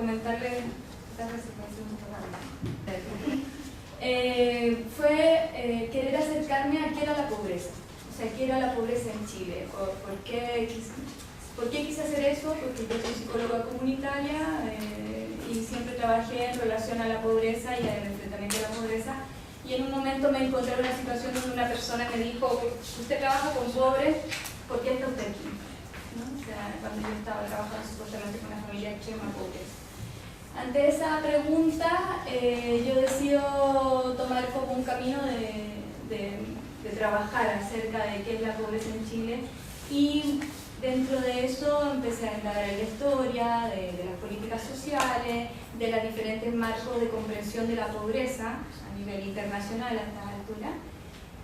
comentarles, fue querer acercarme a qué era la pobreza, o sea, qué era la pobreza en Chile, por qué quise hacer eso, porque yo soy psicóloga comunitaria y siempre trabajé en relación a la pobreza y al enfrentamiento de la pobreza, y en un momento me encontré en una situación donde una persona me dijo: usted trabaja con pobres, ¿por qué está usted aquí? ¿No? O sea, cuando yo estaba trabajando supuestamente con una familia extrema pobreza. Ante esa pregunta, yo decido tomar como un camino de trabajar acerca de qué es la pobreza en Chile, y dentro de eso empecé a indagar en la historia, de las políticas sociales, de los diferentes marcos de comprensión de la pobreza a nivel internacional a esta altura.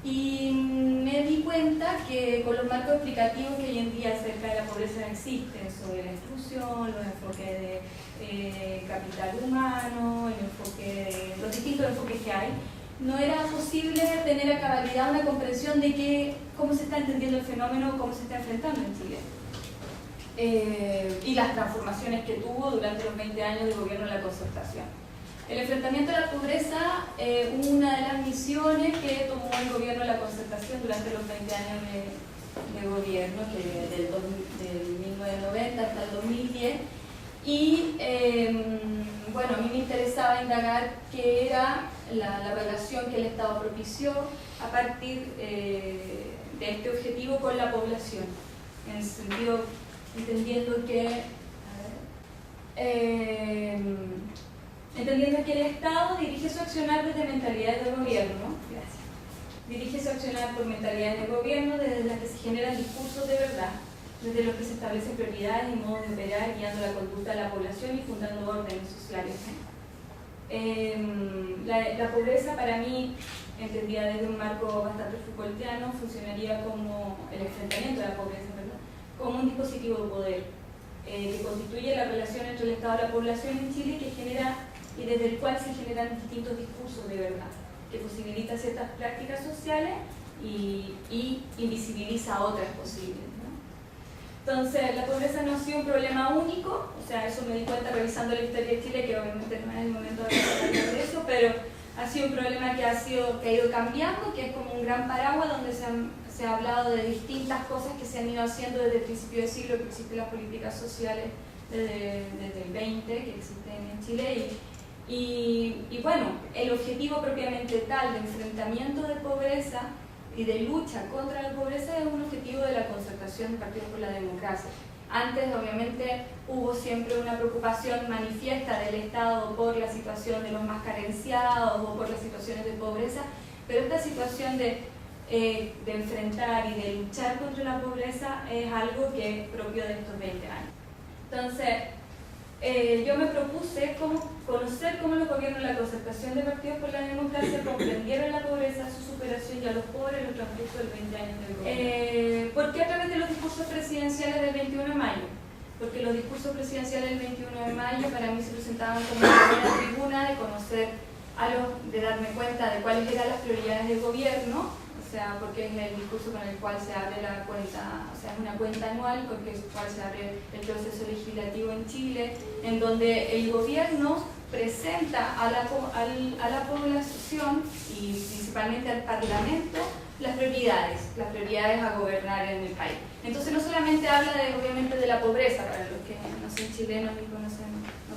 Y me di cuenta que con los marcos explicativos que hoy en día acerca de la pobreza existen, sobre la exclusión, los enfoques de capital humano, los distintos enfoques que hay, no era posible tener a cabalidad una comprensión de cómo se está entendiendo el fenómeno, cómo se está enfrentando en Chile. Y las transformaciones que tuvo durante los 20 años de gobierno de la Concertación. El enfrentamiento a la pobreza, una de las misiones que tomó el gobierno de la Concertación durante los 20 años de gobierno, del 1990 hasta el 2010, y bueno, a mí me interesaba indagar qué era la relación que el Estado propició a partir de este objetivo con la población, en el sentido, entendiendo que el Estado dirige su accionar desde mentalidades de gobierno, dirige su accionar por mentalidades de gobierno desde las que se generan discursos de verdad, desde los que se establecen prioridades y modos de operar, guiando la conducta de la población y fundando órdenes sociales. La pobreza, para mí, entendida desde un marco bastante Foucaultiano, funcionaría como el enfrentamiento de la pobreza, ¿verdad?, como un dispositivo de poder que constituye la relación entre el Estado y la población en Chile, que genera y desde el cual se generan distintos discursos de verdad, que posibilita ciertas prácticas sociales y invisibiliza otras posibles, ¿no? Entonces, la pobreza no ha sido un problema único, o sea, eso me di cuenta revisando la historia de Chile, que obviamente no es el momento de hablar de eso, pero ha sido un problema que ha ido cambiando, que es como un gran paraguas donde se ha hablado de distintas cosas que se han ido haciendo desde el principio del siglo, que existen las políticas sociales desde el 20, que existen en Chile, y bueno, el objetivo propiamente tal de enfrentamiento de pobreza y de lucha contra la pobreza es un objetivo de la Concertación del Partido por la Democracia. Antes, obviamente, hubo siempre una preocupación manifiesta del Estado por la situación de los más carenciados o por las situaciones de pobreza, pero esta situación de enfrentar y de luchar contra la pobreza es algo que es propio de estos 20 años. Entonces, yo me propuse conocer cómo los gobiernos de la Concertación de Partidos por la Democracia comprendieron la pobreza, su superación y a los pobres en el transcurso del 20 años del gobierno. ¿Por qué a través de los discursos presidenciales del 21 de mayo? Porque los discursos presidenciales del 21 de mayo para mí se presentaban como una buena tribuna de conocer de darme cuenta de cuáles eran las prioridades del gobierno, o sea, porque es el discurso con el cual se abre la cuenta, o sea, es una cuenta anual con el cual se abre el proceso legislativo en Chile, en donde el gobierno presenta a la población y principalmente al Parlamento las prioridades a gobernar en el país. Entonces no solamente habla obviamente de la pobreza, para los que no son chilenos ni no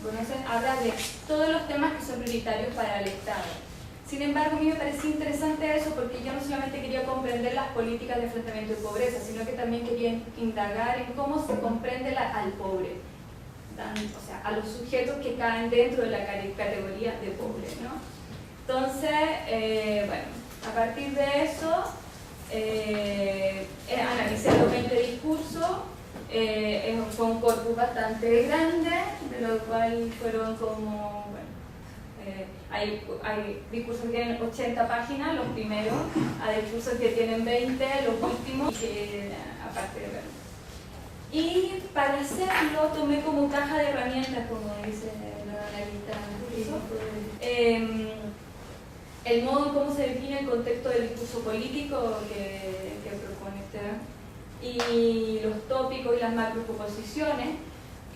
conocen, habla de todos los temas que son prioritarios para el Estado. Sin embargo, a mí me parecía interesante eso porque yo no solamente quería comprender las políticas de enfrentamiento de pobreza, sino que también quería indagar en cómo se comprende al pobre, o sea, a los sujetos que caen dentro de la categoría de pobre, ¿no? Entonces, bueno, a partir de eso, analicé los 20 discursos, fue un corpus bastante grande, de lo cual fueron como, bueno, hay discursos que tienen 80 páginas, los primeros, hay discursos que tienen 20, los últimos, que aparte de ver. Y para hacerlo tomé como caja de herramientas, como dice la analista, el modo en cómo se define el contexto del discurso político que propone y los tópicos y las macroproposiciones,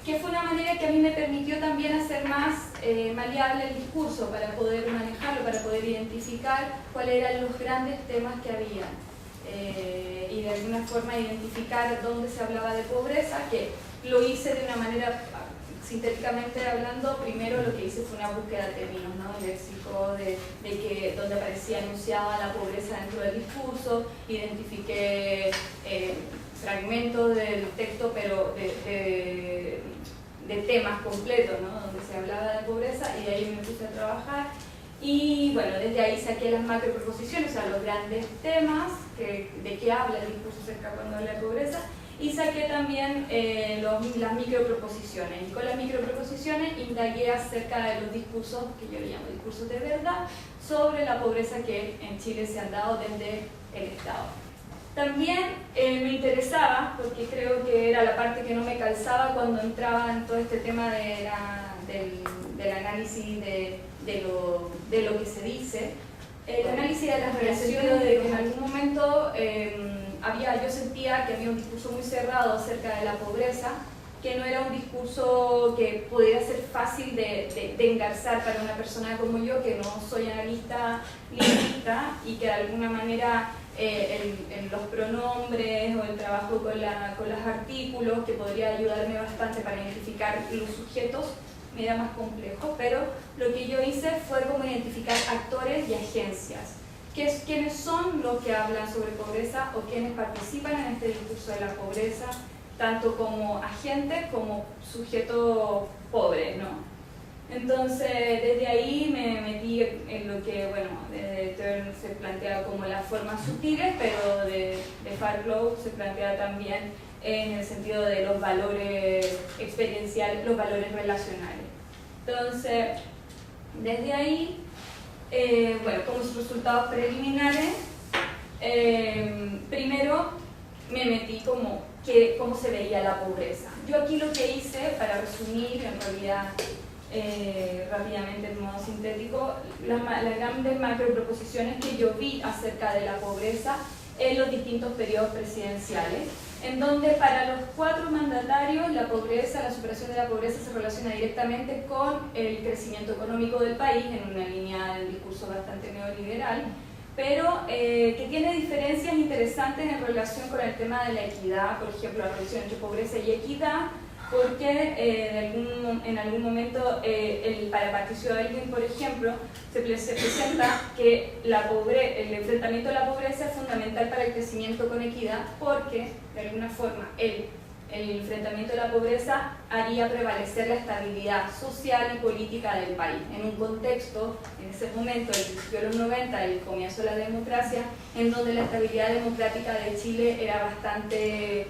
que fue una manera que a mí me permitió también hacer más maleable el discurso, para poder manejarlo, para poder identificar cuáles eran los grandes temas que había. Y de alguna forma identificar dónde se hablaba de pobreza, que lo hice de una manera, sintéticamente hablando. Primero lo que hice fue una búsqueda de términos, ¿no? Léxico, donde aparecía anunciada la pobreza dentro del discurso, identifiqué fragmentos del texto, pero de temas completos, ¿no? Donde se hablaba de pobreza, y de ahí me puse a trabajar. Y bueno, desde ahí saqué las macroproposiciones, o sea, los grandes temas de qué habla el discurso acerca cuando habla de pobreza, y saqué también las microproposiciones. Y con las microproposiciones indagué acerca de los discursos, que yo le llamo discursos de verdad, sobre la pobreza que en Chile se han dado desde el Estado. También me interesaba, porque creo que era la parte que no me calzaba cuando entraba en todo este tema del análisis de lo que se dice, el análisis de las relaciones, de que en algún momento yo sentía que había un discurso muy cerrado acerca de la pobreza, que no era un discurso que pudiera ser fácil de engarzar para una persona como yo, que no soy analista lingüista, y que de alguna manera en los pronombres o el trabajo con los artículos, que podría ayudarme bastante para identificar los sujetos, me era más complejo, pero lo que yo hice fue como identificar actores y agencias. ¿Quiénes son los que hablan sobre pobreza o quienes participan en este discurso de la pobreza, tanto como agentes como sujetos pobres, ¿no? Entonces, desde ahí me metí en lo que, bueno, de Turner se plantea como las formas sutiles, pero de Farclough se plantea también en el sentido de los valores experienciales, los valores relacionales. Entonces, desde ahí, bueno, como resultados preliminares, primero me metí como cómo se veía la pobreza. Yo aquí lo que hice, para resumir, en realidad, rápidamente, de modo sintético, las grandes macroproposiciones que yo vi acerca de la pobreza en los distintos periodos presidenciales, en donde para los 4 mandatarios la superación de la pobreza se relaciona directamente con el crecimiento económico del país, en una línea del discurso bastante neoliberal, pero que tiene diferencias interesantes en relación con el tema de la equidad, por ejemplo, la relación entre pobreza y equidad, porque en algún momento para Patricio Aylwin, por ejemplo, se presenta que el enfrentamiento a la pobreza es fundamental para el crecimiento con equidad, porque de alguna forma el enfrentamiento a la pobreza haría prevalecer la estabilidad social y política del país, en un contexto, en ese momento, el principio de los 90, el comienzo de la democracia, en donde la estabilidad democrática de Chile era bastante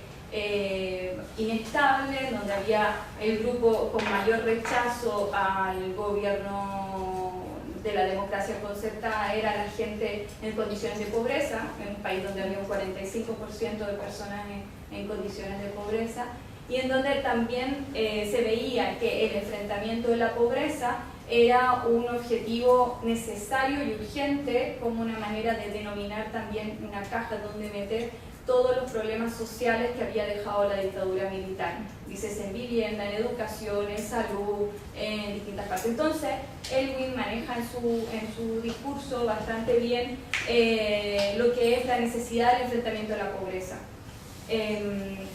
inestable, donde había el grupo con mayor rechazo al gobierno de la democracia concertada, era la gente en condiciones de pobreza, en un país donde había un 45% de personas en condiciones de pobreza, y en donde también se veía que el enfrentamiento de la pobreza era un objetivo necesario y urgente, como una manera de denominar también una caja donde meter todos los problemas sociales que había dejado la dictadura militar, dices, en vivienda, en educación, en salud, en distintas partes. Entonces, Aylwin maneja en su discurso bastante bien lo que es la necesidad del enfrentamiento a la pobreza.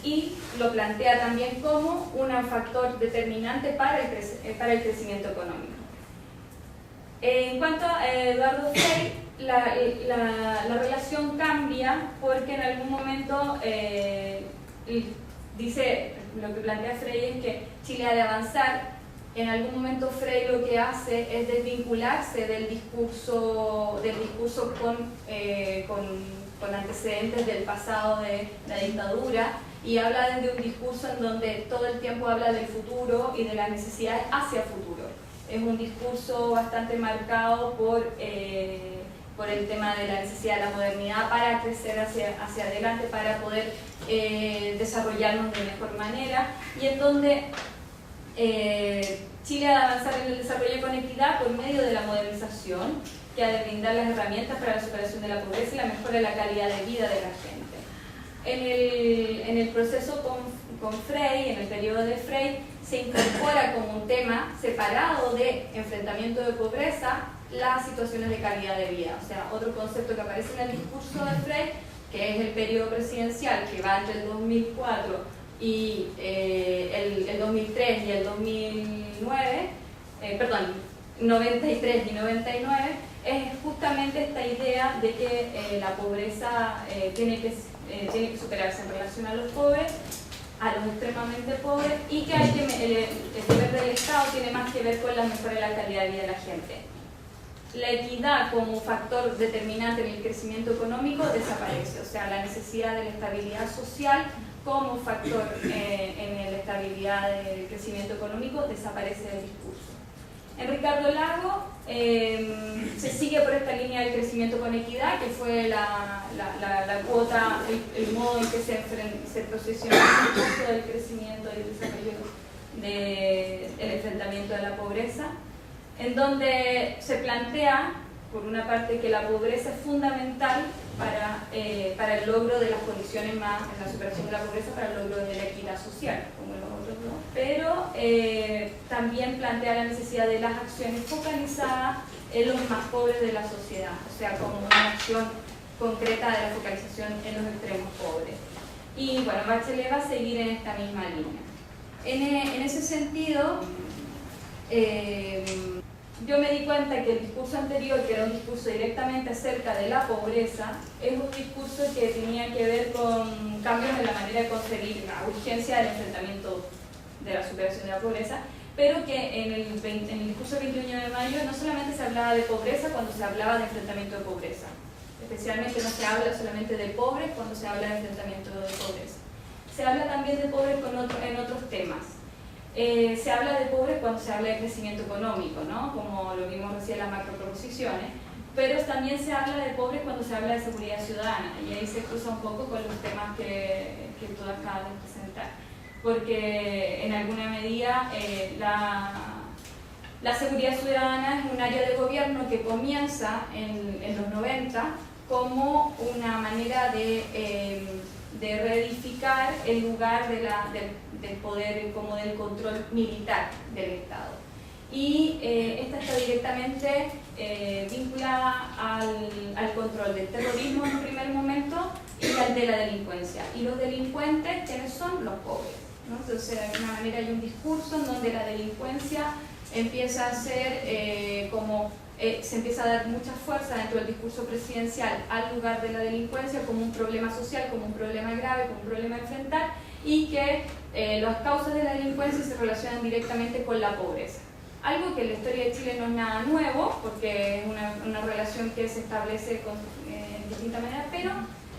Y lo plantea también como un factor determinante para el crecimiento económico. En cuanto a Eduardo Frei, la relación cambia porque en algún momento dice, lo que plantea Frei es que Chile ha de avanzar. En algún momento Frei lo que hace es desvincularse del discurso con antecedentes del pasado de la dictadura, y habla desde un discurso en donde todo el tiempo habla del futuro y de las necesidades hacia futuro. Es un discurso bastante marcado por el tema de la necesidad de la modernidad para crecer hacia adelante, para poder desarrollarnos de mejor manera, y en donde Chile ha de avanzar en el desarrollo con equidad por medio de la modernización, que ha de brindar las herramientas para la superación de la pobreza y la mejora de la calidad de vida de la gente. En el proceso Frey, en el periodo de Frey, se incorpora como un tema separado de enfrentamiento de pobreza las situaciones de calidad de vida. O sea, otro concepto que aparece en el discurso de Frey, que es el periodo presidencial que va entre el 2004 y el 2003 y el 2009, 93 y 99, es justamente esta idea de que la pobreza tiene que superarse en relación a los pobres, a los extremadamente pobres, y que el deber del Estado tiene más que ver con la mejora de la calidad de vida de la gente. La equidad como factor determinante en el crecimiento económico desaparece, o sea, la necesidad de la estabilidad social como factor en la estabilidad del crecimiento económico desaparece del discurso. En Ricardo Lago se sigue por esta línea del crecimiento con equidad, que fue la cuota, el modo en que se procesionó el discurso del crecimiento y el desarrollo del enfrentamiento de la pobreza, en donde se plantea, por una parte, que la pobreza es fundamental para el logro de las condiciones más, en la superación de la pobreza, para el logro de la equidad social, como los otros dos, pero también plantea la necesidad de las acciones focalizadas en los más pobres de la sociedad, o sea, como una acción concreta de la focalización en los extremos pobres. Y bueno, Bachelet va a seguir en esta misma línea. En ese sentido, yo me di cuenta que el discurso anterior, que era un discurso directamente acerca de la pobreza, es un discurso que tenía que ver con cambios en la manera de concebir la urgencia del enfrentamiento de la superación de la pobreza, pero que en el discurso del 21 de mayo no solamente se hablaba de pobreza cuando se hablaba de enfrentamiento de pobreza, especialmente no se habla solamente de pobres cuando se habla de enfrentamiento de pobreza. Se habla también de pobres en otros temas. Se habla de pobres cuando se habla de crecimiento económico, ¿no? Como lo vimos recién en las macroproposiciones, pero también se habla de pobres cuando se habla de seguridad ciudadana, y ahí se cruza un poco con los temas que tú acabas de presentar, porque en alguna medida la seguridad ciudadana es un área de gobierno que comienza en los 90 como una manera de reedificar el lugar del poder, como del control militar del Estado. Y esta está directamente vinculada al control del terrorismo en un primer momento y al de la delincuencia. Y los delincuentes, ¿quiénes son? Los pobres, ¿no? Entonces, de alguna manera hay un discurso en donde la delincuencia empieza a ser se empieza a dar mucha fuerza dentro del discurso presidencial al lugar de la delincuencia como un problema social, como un problema grave, como un problema a enfrentar, y que las causas de la delincuencia se relacionan directamente con la pobreza. Algo que en la historia de Chile no es nada nuevo, porque es una relación que se establece en distintas maneras, pero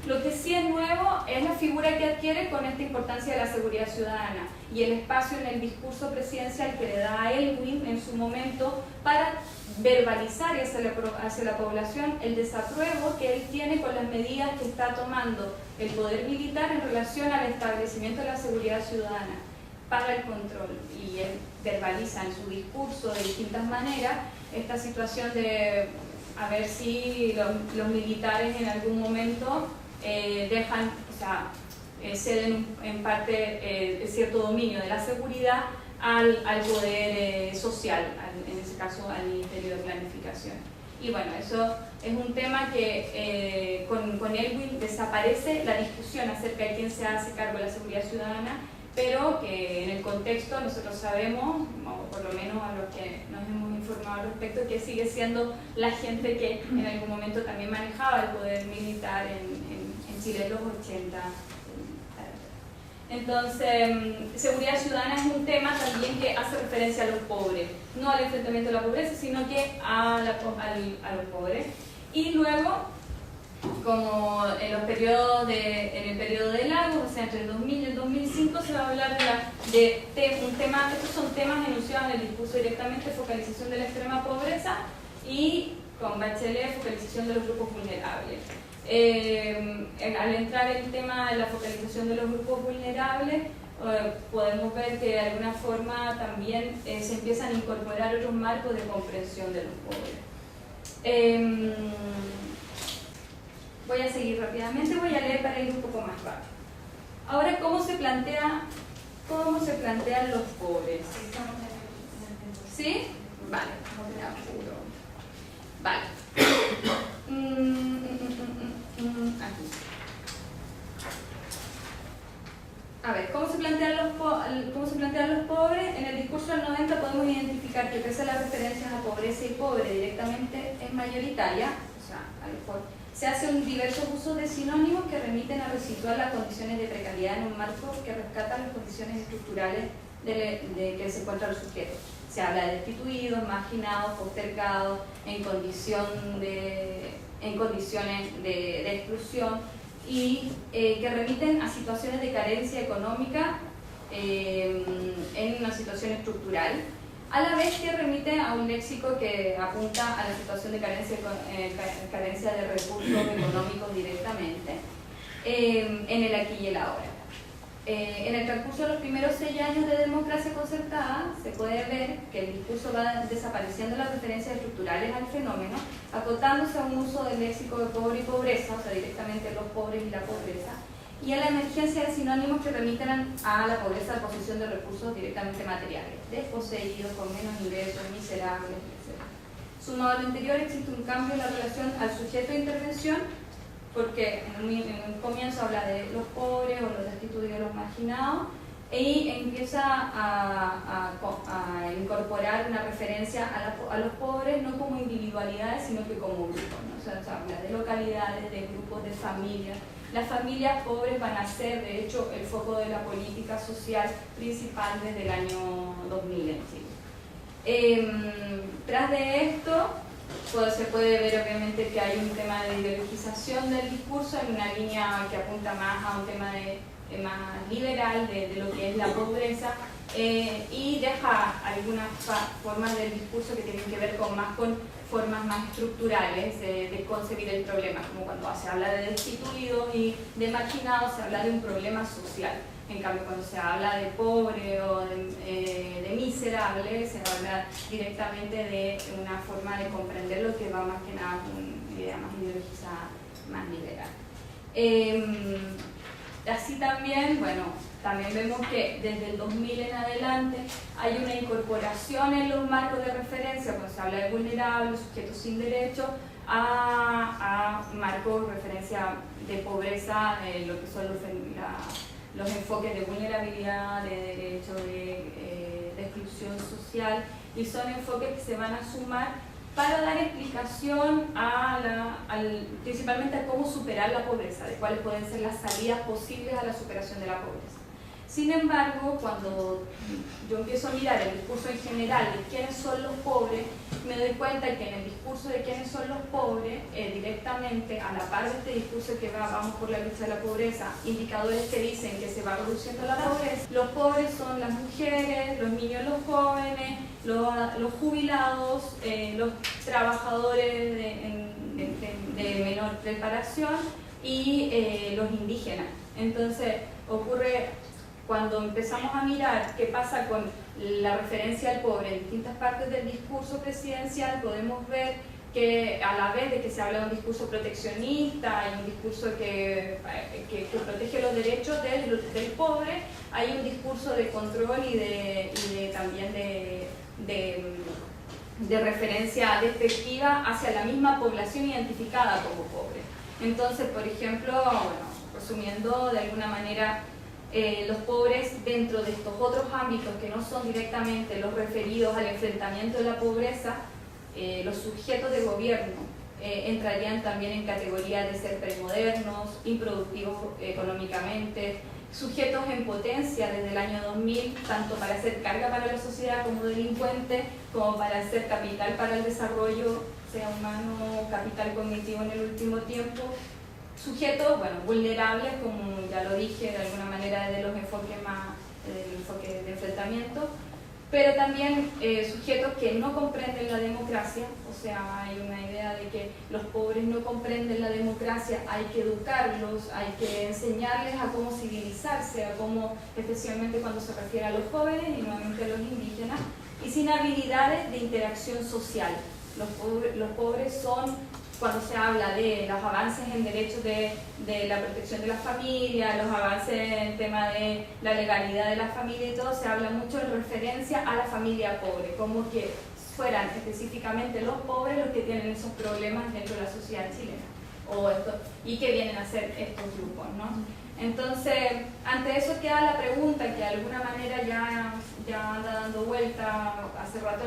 lo que sí es nuevo es la figura que adquiere con esta importancia de la seguridad ciudadana y el espacio en el discurso presidencial que le da a Elwin en su momento para verbalizar hacia la población el desapruebo que él tiene con las medidas que está tomando el poder militar en relación al establecimiento de la seguridad ciudadana para el control. Y él verbaliza en su discurso de distintas maneras esta situación de a ver si los militares en algún momento ceden en parte cierto dominio de la seguridad al poder social, en ese caso al Ministerio de Planificación. Y bueno, eso es un tema que con Elwin desaparece la discusión acerca de quién se hace cargo de la seguridad ciudadana, pero que en el contexto nosotros sabemos, o por lo menos a los que nos hemos informado al respecto, que sigue siendo la gente que en algún momento también manejaba el poder militar en Chile en los 80. Entonces, seguridad ciudadana es un tema también que hace referencia a los pobres, no al enfrentamiento de la pobreza, sino que a los pobres. Y luego, como en el periodo de Lagos, o sea, entre el 2000 y el 2005, se va a hablar estos son temas enunciados en el discurso directamente, focalización de la extrema pobreza, y con Bachelet, focalización de los grupos vulnerables. Al entrar en el tema de la focalización de los grupos vulnerables, podemos ver que de alguna forma también se empiezan a incorporar otros marcos de comprensión de los pobres. Voy a seguir rápidamente, voy a leer para ir un poco más rápido. Ahora, ¿cómo se plantea ¿Cómo se plantean los pobres? ¿Sí? Vale. Vale. Aquí. A ver, ¿cómo se plantean los pobres? En el discurso del 90 podemos identificar que pese a las referencias a pobreza y pobre directamente es mayoritaria, o sea, a lo mejor se hacen diversos usos de sinónimos que remiten a resituar las condiciones de precariedad en un marco que rescata las condiciones estructurales de que se encuentra el sujeto. Se habla de destituidos, marginados, postergados, en condiciones de exclusión y que remiten a situaciones de carencia económica en una situación estructural, a la vez que remite a un léxico que apunta a la situación de carencia de recursos económicos directamente en el aquí y el ahora. En el transcurso de los primeros 6 años de democracia concertada se puede ver que el discurso va desapareciendo las referencias estructurales al fenómeno, acotándose a un uso del léxico de pobre y pobreza, o sea, directamente los pobres y la pobreza, y a la emergencia de sinónimos que remiten a la pobreza de posesión de recursos directamente materiales, desposeídos, con menos ingresos, miserables, etc. Sumado a lo anterior, existe un cambio en la relación al sujeto de intervención, porque en un comienzo habla de los pobres o los destituidos, los marginados, y empieza a incorporar una referencia a los pobres no como individualidades, sino que como grupos, ¿no? O sea, se habla de localidades, de grupos, de familias. Las familias pobres van a ser, de hecho, el foco de la política social principal desde el año 2000 en Chile. Tras de esto, se puede ver obviamente que hay un tema de ideologización del discurso, hay una línea que apunta más a un tema más liberal de lo que es la pobreza, y deja algunas formas del discurso que tienen que ver con formas más estructurales de concebir el problema, como cuando se habla de destituidos y de marginados, se habla de un problema social. En cambio, cuando se habla de pobre o de miserable, se habla directamente de una forma de comprender lo que va más que nada con una idea más ideologizada, más liberal. Así también, bueno, también vemos que desde el 2000 en adelante hay una incorporación en los marcos de referencia, cuando se habla de vulnerables, sujetos sin derecho, a marcos de referencia de pobreza, lo que son los enfoques de vulnerabilidad, de derecho, de exclusión social, y son enfoques que se van a sumar para dar explicación principalmente a cómo superar la pobreza, de cuáles pueden ser las salidas posibles a la superación de la pobreza. Sin embargo, cuando yo empiezo a mirar el discurso en general de quiénes son los pobres, me doy cuenta que en el discurso de quiénes son los pobres, directamente a la par de este discurso que vamos por la lucha de la pobreza, indicadores que dicen que se va reduciendo la pobreza, los pobres son las mujeres, los niños, los jóvenes, los jubilados, los trabajadores de menor preparación y los indígenas. Entonces ocurre cuando empezamos a mirar qué pasa con la referencia al pobre en distintas partes del discurso presidencial, podemos ver que a la vez de que se habla de un discurso proteccionista y un discurso que protege los derechos del pobre, hay un discurso de control y también de referencia despectiva hacia la misma población identificada como pobre. Entonces, por ejemplo, bueno, resumiendo de alguna manera, los pobres dentro de estos otros ámbitos que no son directamente los referidos al enfrentamiento de la pobreza, los sujetos de gobierno entrarían también en categoría de ser premodernos, improductivos económicamente, sujetos en potencia desde el año 2000, tanto para ser carga para la sociedad como delincuentes, como para ser capital para el desarrollo, sea humano, capital cognitivo en el último tiempo. Sujetos, bueno, vulnerables, como ya lo dije, de alguna manera desde los enfoques del enfoque de enfrentamiento, pero también sujetos que no comprenden la democracia, o sea, hay una idea de que los pobres no comprenden la democracia, hay que educarlos, hay que enseñarles a cómo civilizarse, a cómo, especialmente cuando se refiere a los jóvenes y nuevamente a los indígenas, y sin habilidades de interacción social. Los pobres son cuando se habla de los avances en derechos de la protección de la familia, los avances en el tema de la legalidad de la familia y todo, se habla mucho en referencia a la familia pobre, como que fueran específicamente los pobres los que tienen esos problemas dentro de la sociedad chilena y que vienen a ser estos grupos, ¿no? Entonces, ante eso queda la pregunta que de alguna manera ya anda dando vuelta hace rato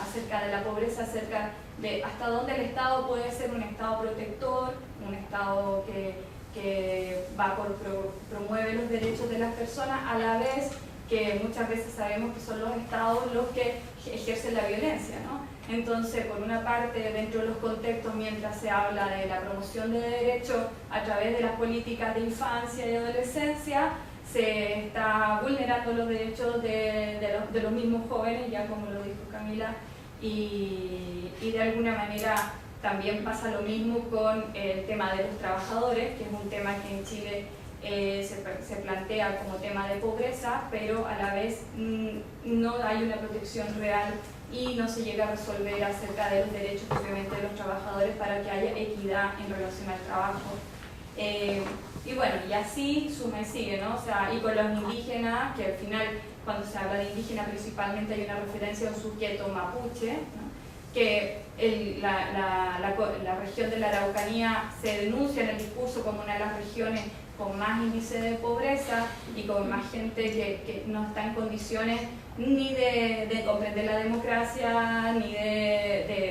acerca de la pobreza, acerca de hasta dónde el Estado puede ser un Estado protector, un Estado que promueve los derechos de las personas, a la vez que muchas veces sabemos que son los Estados los que ejercen la violencia, ¿no? Entonces, por una parte, dentro de los contextos, mientras se habla de la promoción de derechos a través de las políticas de infancia y adolescencia, se está vulnerando los derechos de los mismos jóvenes, ya como lo dijo Camila, y de alguna manera también pasa lo mismo con el tema de los trabajadores, que es un tema que en Chile se plantea como tema de pobreza, pero a la vez no hay una protección real y no se llega a resolver acerca de los derechos propiamente de los trabajadores para que haya equidad en relación al trabajo. Y bueno, y así suma y sigue, ¿no? O sea, y con los indígenas, que al final, cuando se habla de indígena, principalmente hay una referencia a un sujeto mapuche, ¿no? Que la región de la Araucanía se denuncia en el discurso como una de las regiones con más índice de pobreza y con más gente que no está en condiciones ni de comprender la democracia, ni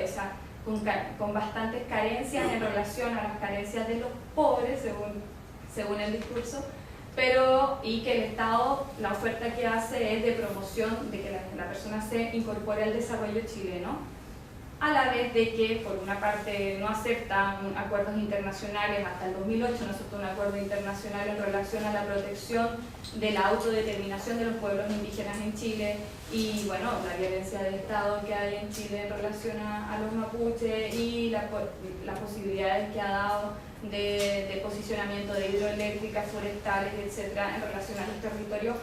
o sea, con bastantes carencias en relación a las carencias de los pobres, según el discurso, y que el Estado, la oferta que hace es de promoción de que la persona se incorpore al desarrollo chileno, a la vez de que, por una parte, no aceptan acuerdos internacionales. Hasta el 2008 no aceptó un acuerdo internacional en relación a la protección de la autodeterminación de los pueblos indígenas en Chile y, bueno, la violencia del Estado que hay en Chile en relación a los mapuches y las posibilidades que ha dado de posicionamiento de hidroeléctricas, forestales, etcétera, en relación a los territorios.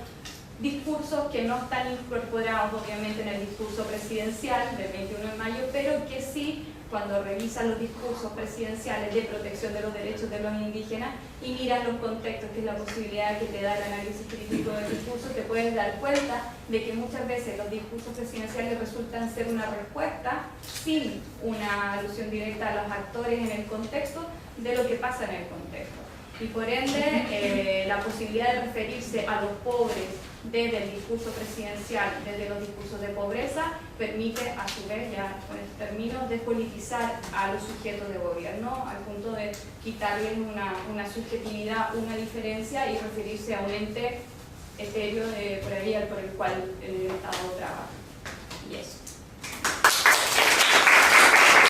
Discursos que no están incorporados obviamente en el discurso presidencial del 21 de mayo, pero que sí, cuando revisan los discursos presidenciales de protección de los derechos de los indígenas y miran los contextos, que es la posibilidad que te da el análisis crítico del discurso, te puedes dar cuenta de que muchas veces los discursos presidenciales resultan ser una respuesta sin una alusión directa a los actores en el contexto de lo que pasa en el contexto. Y por ende, la posibilidad de referirse a los pobres desde el discurso presidencial, desde los discursos de pobreza, permite a su vez, ya con este término, despolitizar a los sujetos de gobierno al punto de quitarles una subjetividad, una diferencia y referirse a un ente etéreo por el cual el Estado trabaja.